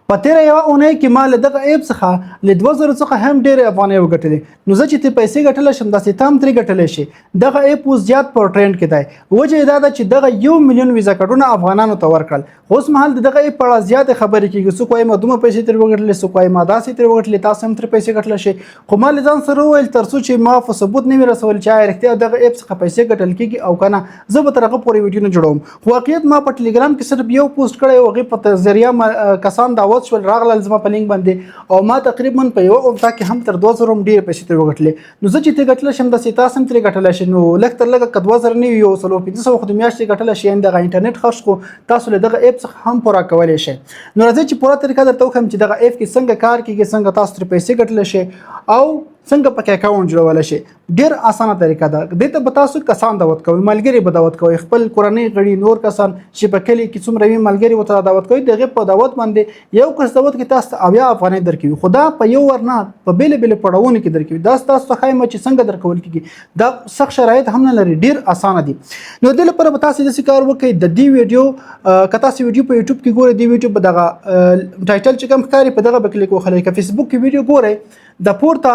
په تیره یوه اونۍ کې ما له دغه ایپ څخه له 2000 څخه هم ډېرې افغانۍ وګټلې. نو زه چې ته پیسې ګټلی شم داسې ته هم ترې ګټلی شي. دغه ایپ اوس زیات په ټرینډ کې دی. وجه یې دا ده چې دغه 1 میلیون ویزا کارډونه افغانانو ته ورکړل. اوس مهال د دغه ایپ په اړه زیاتې خبرې کېږي. څوک وایي ما دومره پیسې ترې وګټلې، څوک وایي ما داسې ترې وګټلې، تاسو هم ترې پیسې ګټلی شئ. خو ما له ځان سره وویل تر څو چې ما په ثبوت نه وي رسولی چې آیا رښتیا دغه ایپ څخه پیسې ګټل کېږي او که نه، زه به تر هغه پورې ویډیو نه جوړوم. خو واقعیت ما په ټلیګرام کې صرف یو پوسټ کړی و، هغې په ذریعه کسان دعوت شول، راغلل زما په لینک باندې او ما تقریبا په یوه اونۍ کې هم تر 2000 هم ډېرې پیسې ترې وګټلې. نو زه چې ترې ګټلی شم داسې تاسو هم ترې ګټلی شئ. نو لږ تر لږه که 2000 نه وي 1,500 خو د میاشتې ګټلی شئ. دغه انټرنیټ خرڅ خو تاسو له دغه ایپ څخه هم پوره کولی شئ. نو راځئ چې پوره طریقه درته وښیم چې دغه ایپ کې څنګه کار کېږي، څنګه تاسو ترې پیسې ګټلی شئ او څنګه پکې اکاونټ جوړولی شئ. ډېر اسانه طریقه ده. دې ته به تاسو کسان دعوت کوئ، ملګري به دعوت کوئ، خپل کورنۍ غړي، نور کسان چې په کلي کې څومره وي ملګري ورته دعوت کوئ. د هغې په دعوت باندې یو کس دعوت کې تاسو ته 80 افغانۍ درکوي. خو دا په یو ور نه، په بېلې بېلې پړاوونو کې درکوي. دا تاسو ته ښایم چې څنګه درکول کېږي. دا سخت شرایط هم نه لري، ډېر اسانه دي. نو دې لپاره به تاسو داسې کار وکړئ. د دې ویډیو که تاسو ویډیو په یوټیوب کې ګورئ، دې ویډیو په دغه ټایټل چې کوم ښکاري په دغه به کلیک وهلی. که فیسبوک کې ویډیو ګورئ، د پورته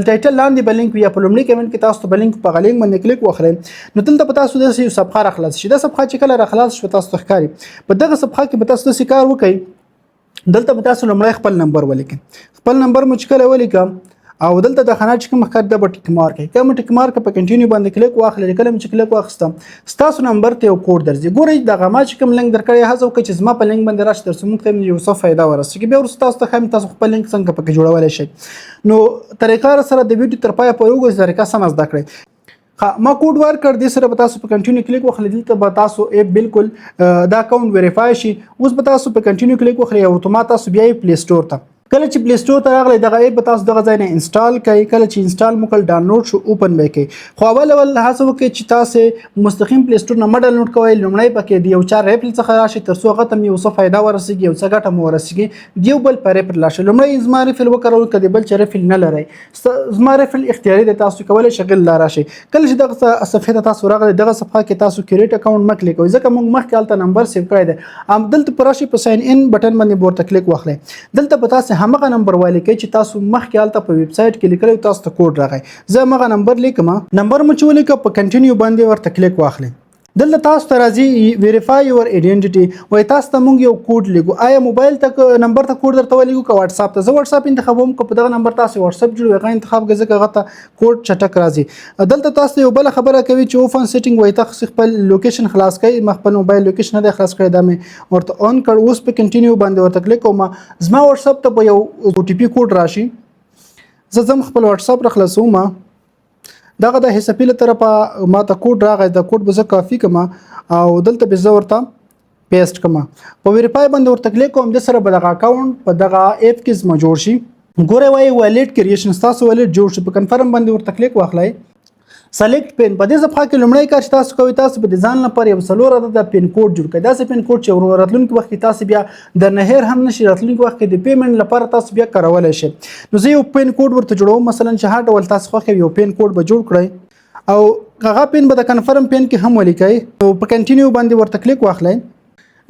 ټایټل لاندې به لینک وي یا په لومړي کمنټ کې تاسو ته به لینک په هغه لینک باندې کلیک وکړئ. نو دلته به تاسو داسې یو صفحه راخلاص شي. دا صفحه چې کله راخلاص شوه تاسو ته ښکاري، په دغه صفحه کې به تاسو داسې کار وکړئ. دلته به تاسو لومړی خپل نمبر ولیکئ. خپل نمبر مو چې کله ولیکم او دلته د خانه چې کوم ښکاري دا به ټیک مارک کړئ. که مو ټیک مارک په کنټینیو باندې کلیک واخلئ، کله مو چې کلیک واخیستم ستاسو نمبر ته یو کوډ درځي. ګورئ دغه ما چې کوم لینک درکړی هڅه وکړئ چې زما په لینک باندې راشي تر څو موږ ته یو څه فایده ورسېږي. بیا وروسته تاسو ته ښایم تاسو خپل لینک څنګه پکې جوړولی شئ. نو طریقه سره د ویډیو تر پایه پورې وګورئ، طریقه سمه زده کړئ. ما کوډ ورکړ، دې سره به تاسو په کنټینیو کلیک وخلئ. دلته به تاسو ایپ بالکل دا اکاونټ ویریفای شي. اوس به تاسو په کنټینیو کلیک وخلئ او اتومات تاسو بیا یې پلی سټور ته. کله چې پلی سټور ته راغلی دغه ایپ به تاسو دغه ځای نه انسټال کړئ. کله چې انسټال مو کړل ډاونلوډ شو اوپن به یې کړئ. خو اول هڅه وکړئ چې تاسو مستقیم پلی سټور نه مه ډاونلوډ کوئ. لومړی پکې د یو چا ریفل څخه راشي تر څو هغه ته یو څه فایده ورسېږي، یو څه ګټه مو ورسېږي. د یو بل په ریفل راشي. لومړی زما ریفل وکاروئ. که د بل چا ریفل نه لرئ، زما ریفل اختیاري دی، تاسو کولی شئ غل لا راشئ. کله چې دغه صفحې ته تاسو راغلئ دغه صفحه کې تاسو کریټ اکاونټ مه کلیک کوئ، ځکه موږ مخکې هلته نمبر سیو کړی دی. دلته په راشئ په ساین ان بټن باندې ورته کلیک واخلئ. دلته به تاسو همغه نمبر ولیکئ چې تاسو مخکې هلته په ویب سایټ کې لیکلی تاسو ته کوډ راغی. زه همغه نمبر لیکم. نمبر مو چې ولیکه په کنټینیو باندې ورته کلیک واخلئ. دلته تاسو ته راځي ویریفای یور ایډنټیټي. وایي تاسو ته موږ یو کوډ لیکو. آیا موبایل ته نمبر ته کوډ درته ولیکو که واتساپ ته؟ زه واتساپ انتخابوم. که په دغه نمبر تاسو واتساپ جوړوئ هغه انتخاب کړئ ځکه هغه ته کوډ چټک راځي. دلته تاسو یو بله خبره کوي چې اوپن سیټینګ. وایي تاسو خپل لوکیشن خلاص کړئ. ما خپل موبایل لوکیشن نه دی خلاص کړی، دا مې ورته اون کړ. اوس په کنټینیو باندې ورته کلیک کوم. زما واتساپ ته به یو او ټي پي کوډ راشي. زه ځم خپل واتساپ راخلاصوم. دغه د حسابي له طرفه ما ته کوډ راغی. د کوډ به زه کافي کړم او دلته به زه ورته پیسټ کړم. په ویریفای باندې ورته کلیک کوم. د سره به دغه اکاونټ په دغه ایپ کې زما جوړ شي. ګورئ وایي والټ کریشن ستاسو والټ جوړ شي. په کنفرم باندې ورته کلیک واخلئ. سلیکټ پین. په دې صفحه کې لومړی کار چې تاسو کوئ، تاسو به د ځان لپاره یو 4 عدده پین کوډ جوړ کړئ. داسې پین کوډ چې راتلونکي وخت کې تاسو بیا درنه هیر هم نشي. راتلونکي وخت کې د پیمنټ لپاره تاسو بیا کارولی شئ. نو زه یو پین کوډ ورته جوړوم. مثلا چې هر ډول تاسو خوښ یو پین کوډ به جوړ کړئ او هغه پین به د کنفرم پین کې هم ولیکئ. نو په کنټینیو باندې ورته کلیک واخلئ.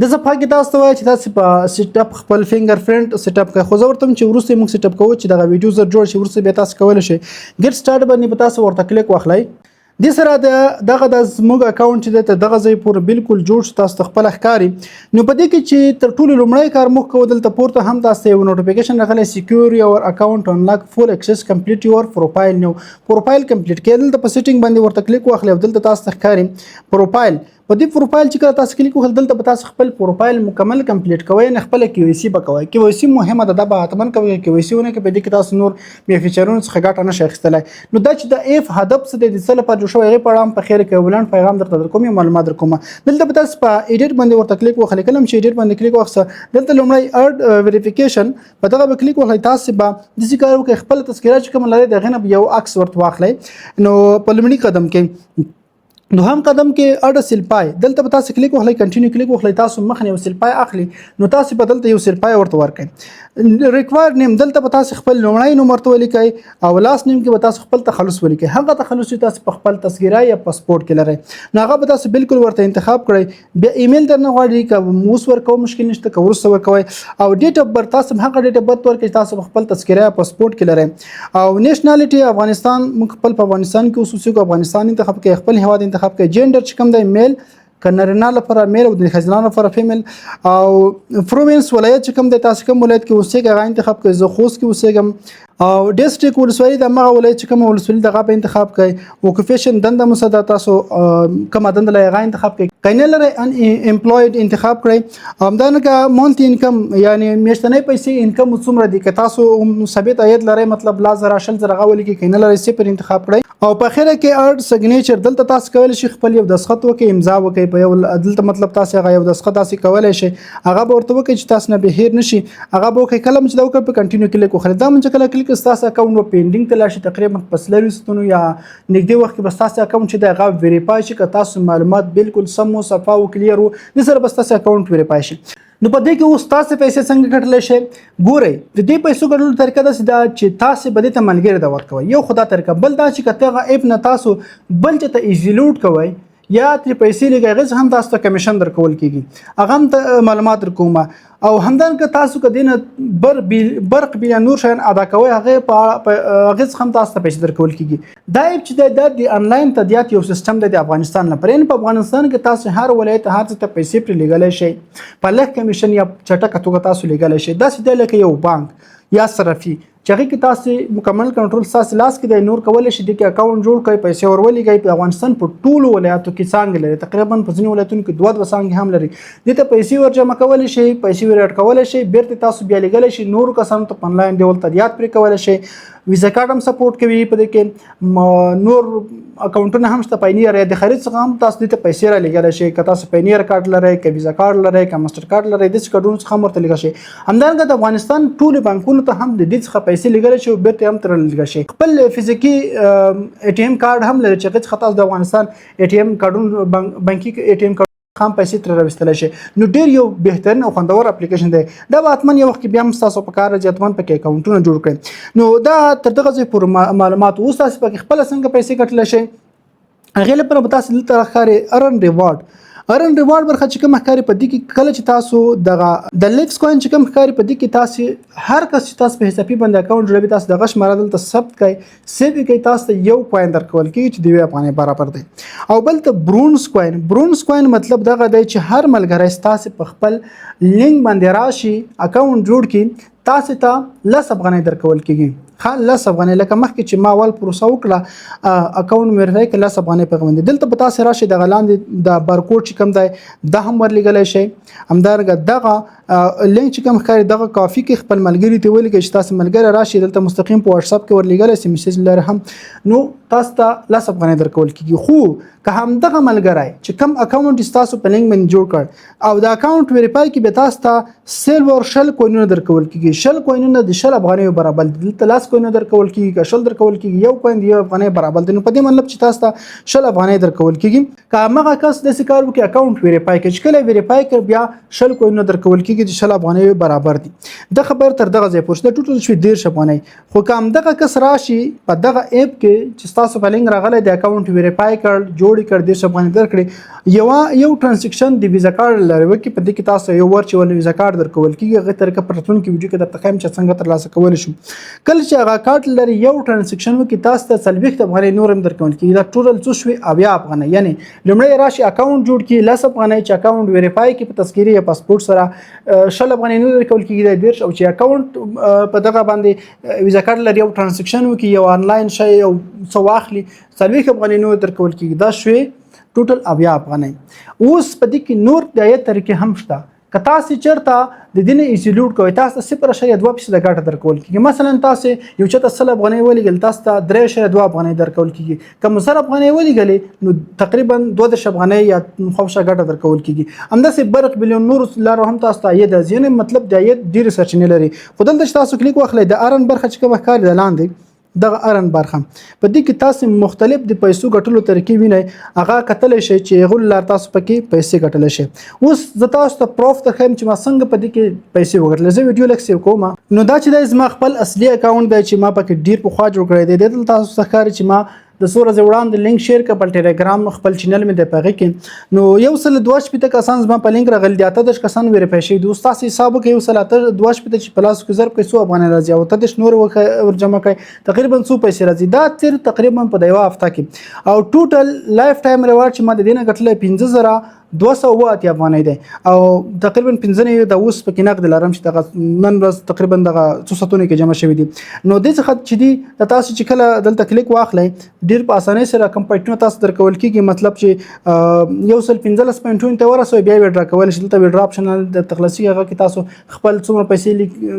د صفحه کې تاسو ته وایي چې تاسو په سیټ اپ خپل فینګر پرنټ سیټ اپ کړئ. خو زه ورته وایم چې وروسته موږ سیټ اپ کوو چې دغه ویډیو زر جوړ شي. وروسته بیا تاسو کولی شئ ګیټ سټارټ باندې به تاسو ورته کلیک واخلئ. دې سره دغه د زموږ اکاونټ چې دی ته دغه ځای پورې بالکل جوړ شو، تاسو ته خپله ښکاري. نو په دې کې چې تر ټولو لومړی کار موږ کوو، دلته پورته هم تاسو ته یو نوټیفیکیشن راغلی سیکیور یور اکاونټ انلاک فول اکسس کمپلیټ یور پروفایل. نو پروفایل کمپلیټ کړئ. دلته په سیټینګ باندې ورته کلیک واخلئ او دلته تاسو ته ښکاري پروفایل. په دې پروفایل چې کله تاسو کلیک وکړئ دلته به تاسو خپل پروفایل مکمل کمپلیټ کوئ، نه خپله KYC به کوئ. KYC مهمه ده، دا به حتما کوئ. KYC ونه کړئ په دې کې تاسو نور بیا فیچرونو څخه ګټه نشئ اخیستلی. نو دا چې د ایف هدف څه دی، د څه لپاره جوړ شوی، هغې په اړه هم په خیر کې ولنډ پیغام درته درکوم، یو معلومات درکوم. دلته به تاسو په ایډیټ باندې ورته کلیک وکړئ. کله چې ایډیټ باندې کلیک واخیسته دلته لومړی اډ ویریفیکیشن په دغه به کلیک وکړئ. تاسو به داسې کار وکړئ خپله تذکره چې کومه لرئ د هغې نه یو عکس ورته واخلئ. نو په لومړي قدم کې دوهم قدم کې اډ سیل پای دلته به تاسو کلیک وهلی کنټینیو کلیک وهلی تاسو مخ نه سیل پای اخلي نو تاسو په دلته یو سیل پای ورته ورکړئ ریکوایر نیم دلته به تاسو خپل لومړی نومر ته ولیکئ او لاس نیم کې به تاسو خپل تخلص ولیکئ هغه تخلص چې تاسو په خپل تصویرای یا پاسپورت کې لرئ نو هغه به تاسو بالکل ورته انتخاب کړئ بیا ایمیل درنه غواړي که موس ورکو مشکل نشته که ورسره ورکوي او ډیټ اف برث تاسو هغه ډیټ اف برث ورکړئ تاسو خپل تذکره یا پاسپورت کې لرئ او نېشنالټي افغانستان موږ خپل په افغانستان کې اوسېږو افغانستان انتخاب کړئ خپل هواد انتخاب کړئ جندر کوم دی میل کنارینه لپاره میل او د ښځینه لپاره فیمیل او پروینس ولایت چې کوم دی تاسو کوم ولایت کې اوسېږئ هغه انتخاب کړئ زه خوست کې اوسېږم او ډیسټریکټ ولسوالي د هغه ولایت چې کوم ولسوالي دغه په انتخاب کړئ اوکوپیشن دنده مساده تاسو کوم دنده لای هغه انتخاب کړئ کینه لري ان امپلوید انتخاب کړئ همدارنګه مونثلی انکم یعنی میاشتنۍ پیسې انکم څومره دي که تاسو ثابت عاید لرئ مطلب لا زره شل زره غولي کې کینه لري صفر انتخاب کړئ او په اخره کې اډ سګنیچر دلته تاسو کولای شئ خپل یو دسخط وکړئ امضا وکړئ په یو دلته مطلب تاسو هغه یو دسخط تاسو کولای شئ هغه به ورته وکړئ چې تاسو نه بهیر نشي هغه به وکړئ کله چې دا وکړئ په کنټینیو کلیک وکړئ دا چې کله کلیک تاسو اکاونټ په پینډینګ ته لاړ شي تقریبا په سلوي ستونو یا نږدې وخت کې بس تاسو اکاونټ چې دا هغه ویریفای شي که تاسو معلومات بالکل سم او صفا او کلیر وو د سره بس تاسو اکاونټ ویریفای شي نو په دې کې اوس تاسو پیسې څنګه ګټلی شئ ګورئ د دې پیسو ګټلو طریقه داسې ده چې تاسو به دې ته ملګري ته ورکوئ یو خو دا طریقه بل دا چې که هغه اپ نه تاسو بل چا ته ایزیلوډ کوئ یا ترې پیسې لګئ هغې څخه هم تاسو ته کمیشن درکول کېږي هغه هم معلومات درکومه او همدارنګه تاسو که دې نه برق بیا نور شیان ادا کوئ هغې څخه هم تاسو ته پیسې درکول کېږي دا اپ چې دی د انلاین تادیات یو سیستم دی د افغانستان لپاره یعنې په افغانستان کې تاسو هر ولایت هر څه ته پیسې پرې لیږلی شئ په لږ کمیشن یا چټکه توګه تاسو لیږلی شئ داسې دی لکه یو بانک یا صرفي چې هغې کې تاسو مکمل کنټرول ستاسو لاس کې دی نور کولی شئ دې کې اکاونټ جوړ کړئ پیسې ور ولېږئ په افغانستان په ټولو ولایاتو کې څانګې لري تقریبا په ځینې ولایتونو کې دوه څانګې هم لري دې ته پیسې ور جمع کولی شئ پیسې ور اټکولی شئ بیرته تاسو بیا لیږلی شئ نورو کسانو ته په انلاین ډول تادیات پرې کولی شئ ویزا کارت هم سپورټ کوي په دې کې نور اکاونټونه هم شته پاینیر یا د خرید څخه هم تاسو دې ته پیسې را لیږلی شئ که تاسو پاینیر کارت لرئ که ویزا کارت لرئ که ماسټر کارت لرئ داسې کارډونو څخه هم ورته لیږلی شئ همدارنګه د افغانستان ټولو بانکونو ته هم د دې څخه پیسې لیږلی شئ او بیرته هم ترې لیږلی شئ خپل فزیکي اے ټي ایم کارت هم لري چې هغې څخه تاسو د افغانستان اے ټي ایم کارډونو بانکي اے ټي ایم هم پیسې ترې راویستلی شي نو ډېر یو بهترین او خوندور اپلیکیشن دی دا به حتما یو وخت کې بیا هم ستاسو په کار راځي حتما پکې اکاونټونه جوړ کړئ نو دا تر دغه ځای پورې معلومات اوس تاسو پکې خپله څنګه پیسې ګټلی شئ هغې لپاره به تاسو دلته ښکاري ارن ریوارډ ارن ریوارډ برخه چې کوم ښکاري په دې کې کله چې تاسو دغه د لیکس کوین چې کوم ښکاري په دې کې تاسو هر کس چې تاسو په حسابي باندې اکاونټ جوړوي تاسو دغه شماره دلته ثبت کړئ سیو یې کوئ تاسو ته یو کوین درکول کېږي چې د یوې افغانۍ برابر دی او بل ته برونز کوین مطلب دغه دی چې هر ملګری ستاسو په خپل لینک باندې راشي اکاونټ جوړ کړي تاسو ته 10 افغانۍ درکول کېږي خان 10 افغانۍ لکه مخکې چې ما اول پروسه وکړه اکاونټ ویریفای کړه 10 افغانۍ په باندې دلته به تاسو راشي دغه لاندې د بارکوډ چې کوم دی دا هم ورلیږلی شئ همدارنګه دغه لینک چې کوم ښکاري دغه کافي کې خپل ملګري ته ولیکئ چې تاسو ملګری راشي دلته مستقیم په واتساپ کې ورلیږلی شي میسج لري هم نو تاسو ته 10 افغانۍ درکول کېږي خو که همدغه ملګری چې کوم اکاونټ ستاسو په لینک باندې جوړ کړ او د اکاونټ ویریفای کې به تاسو ته سیلور شل کوینونه درکول کېږي شل کوینونه د 10 افغانیو برابر دي دلته 10 کوینونه درکول کېږي که شل درکول کېږي یو کوین د 1 افغانۍ برابر دی نو په دې مطلب چې تاسو ته شل افغانۍ درکول کېږي که همغه کس داسې کار وکړي اکاونټ ویریفای کړي چې کله ویریفای کړ بیا شل کوینونه درکول کېږي د 10 افغانیو برابر دي د خبر تر دغه ځای پورې د ټوټل شوي 10 افغانۍ خو که همدغه کس راشي په دغه اپ کې چې ستاسو په لینک راغلی د اکاونټ ویریفای کړ جوړ کړ 10 افغانۍ درکړي یو ټرانزیکشن د ویزا کارت لري وکړي په دې کې تاسو یو ورچوال ویزا کارت درکول کېږي هغې طریقه په راتلونکي ویډیو کې درته ښیم چې څنګه ترلاسه کولی شو کله چې هغه کارت لري یو ټرانزیکشن وکړي تاسو ته 40 افغانۍ نور هم درکول کېږي دا ټوټل څو شوي 80 افغانۍ یعنې لومړی راشي اکاونټ جوړ کړي 10 افغانۍ چې اکاونټ ویریفای کړي په تذکیرې یا پاسپورټ سره 10 افغانۍ نور درکول کېږي د 10 او چې اکاونټ په دغه باندې ویزا کارت لري یو ټرانزیکشن وکړي یو آنلاین شی یو څه واخلي 40 افغانۍ نور درکول کېږي دا شوي ټوټل 80 افغانۍ اوس په دې کې نور د عاید طریقې هم شته که تاسو چېرته د دې نه ایزیلوډ کوئ تاسو ته 0.2% ګټه درکول کېږي مثلا تاسو یو چاته 100 افغانۍ ولېږل تاسو ته 3.2 افغانۍ درکول کېږي که مو 100 افغانۍ ولېږلې نو تقریبا 12 افغانۍ یا خوښه ګټه درکول کېږي همداسې برق بلیون نور لارو هم تاسو ته عاید یعنې مطلب د عاید ډېرې سرچینې لري خو دلته چې تاسو کلیک واخلئ د ارن برخه چې کومه ښکاري د لاندې دغه ارن برخه په دې کې تاسو مختلف د پیسو ګټلو طریقې وینئ هغه کتلی شئ چې هغو لار تاسو پکې پیسې ګټلی شئ. اوس زه تاسو ته پروف درښیم چې ما څنګه په دې کې پیسې وګټلې. زه ویډیو لږ سیو کوم نو دا چې دی زما خپل اصلي اکاونټ دی چې ما پکې ډیر پخوا جوړ کړی دی. دلته تاسو ته ښکاري چې ما د څو ورځې وړاندې لینک شیر کړ په ټیلیګرام خپل چینل مې دی په هغې کې نو 1.2 کسان زما په لینک راغلي دي 18 کسان ویریفای شوي دي. اوس تاسو حساب وکړئ 1.2 چې په لاسو کې ضرب کړئ څو افغانۍ راځي او 18 نور ورجمع کړئ تقریبا څو پیسې راځي. دا تیر تقریبا په یوه هفته کې او ټوټل لایف ټایم ریوارډ چې ما د دې نه ګټلی 5280 افغانۍ دی او تقریبا 15 د اوس پکې نقد لرم چې دغه نن ورځ تقریبا دغه 200 ساعتونه کې جمع شوي دي. نو دې څخه چې دی تاسو چې کله دلته کلیک واخلئ ډیر په اسانۍ سره کم پوینټونه تاسو درکول کېږي. مطلب چې 115 پوینټونو ته ورسوئ بیا ویډرا کولی شئ. دلته ویډرا اپشن د تخلصي هغه کې تاسو خپل څومره پیسې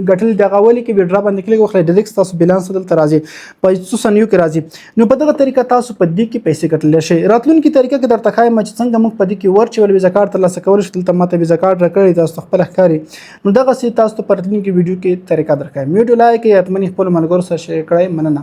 ګټلې دي هغه ولې کې ویډرا باندې کلیک وکړئ ډایرکټ تاسو بیلانس دلته راځي په 200 کې راځي. نو په دغه طریقه تاسو په دې کې پیسې ګټلی شئ. راتلونکي طریقه کې درته ښایم چې څنګه موږ په دې کې ورچوال ویزا کارت ترلاسه کولی شئ. دلته ماته ویزا کارت راکړی تاسو خپله ښکاري. نو دغسې تاسو ته په راتلونکي ویډیو کې طریقه درښایم. ویډیو لایک کړئ حتمني خپلو ملګرو سره شیر کړئ. مننه.